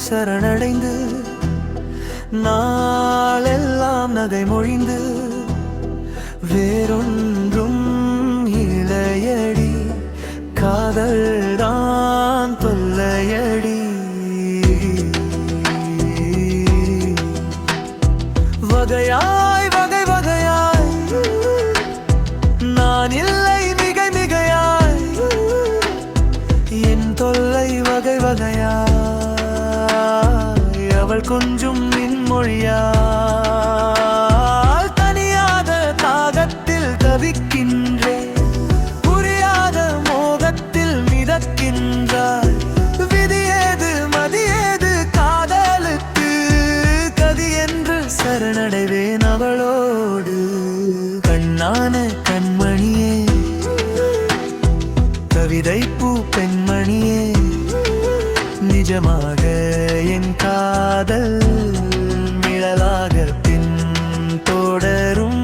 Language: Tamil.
சரணடைந்து நாளெல்லாம் நகை மொழிந்து வேறொன்றும் இளையடி காதல்தான் தொல்லையடி. வகையாய் வகை வகையாய் நான் இல்லை மிகை மிகையாய் என் தொல்லை வகை வகையாய் அவள் கொஞ்சும் மின்மொழியாய் தனியாத தாகத்தில் தவிக்கின்றேன் புரியாத மோகத்தில் மிதக்கின்றாள். விதியேது மதியேது காதலுக்கு கதி என்று சரணடைவேன் அவளோடு. கண்ணான கண்மணியே கவிதை பூ பெண்மணியே நிஜமாக என் காதல் நிழலாக பின் தொடரும்.